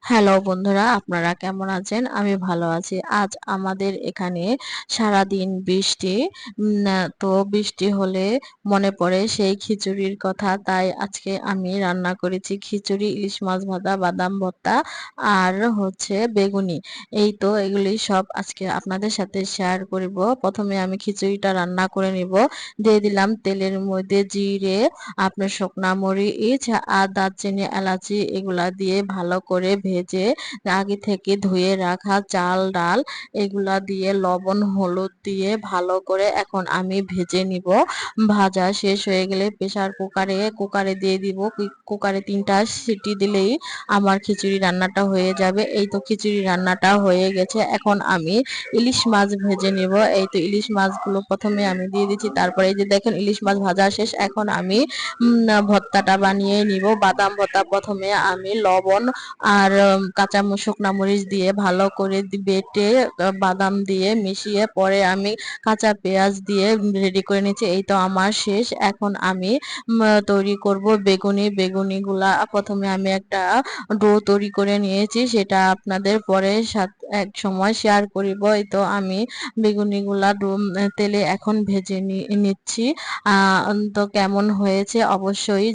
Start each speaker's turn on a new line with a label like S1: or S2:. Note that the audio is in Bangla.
S1: হ্যালো বন্ধুরা, আপনারা কেমন আছেন? আমি ভালো আছি। আজ আমাদের এখানে সারাদিন বৃষ্টি। তো বৃষ্টি হলে মনে পড়ে সেই খিচুড়ির কথা। তাই আজকে আমি রান্না করেছি খিচুড়ি, ইলিশ মাছ ভাজা, বাদাম ভর্তা আর হচ্ছে বেগুনি। এই তো এগুলি সব আজকে আপনাদের সাথে শেয়ার করব। প্রথমে আমি খিচুড়িটা রান্না করে নিব। দিয়ে দিলাম তেলের মধ্যে জিরে, আপনার শুকনা মরিচ আর দারচিনি, এলাচি এগুলা দিয়ে ভালো করে ভেজে আগে থেকে ধুয়ে রাখা চাল ডাল এগুলা দিয়ে লবণ হলুদ দিয়ে ভালো করে এখন আমি ভেজে নিব। ভাজা শেষ হয়ে গেলে প্রেসার কুকারে দিয়ে দিব। কুকারে 3টা সিটি দিলেই আমার খিচুড়ি রান্নাটা হয়ে যাবে। এই তো খিচুড়ি রান্নাটা হয়ে গেছে। এখন আমি ইলিশ মাছ ভেজে নিব। এই তো ইলিশ মাছগুলো প্রথমে আমি দিয়ে দিচ্ছি। তারপরে এই যে দেখেন ইলিশ মাছ ভাজা শেষ। এখন আমি ভর্তাটা বানিয়ে নিব। বাদাম ভর্তা প্রথমে আমি লবণ আর কাঁচা শুকনা মরিচ দিয়ে ভালো করে বেটে বাদাম দিয়ে মিশিয়ে পরে আমি কাঁচা পেঁয়াজ দিয়ে রেডি করে নিচ্ছি। এই তো আমার শেষ। এখন আমি তৈরি করব বেগুনিগুলা প্রথমে আমি একটা ডো তৈরি করে নিয়েছি, সেটা আপনাদের পরে এক সময় শেয়ার করিব। এই তো আমি বেগুনিগুলা তেলে এখন ভেজে নিচ্ছি। তো কেমন হয়েছে অবশ্যই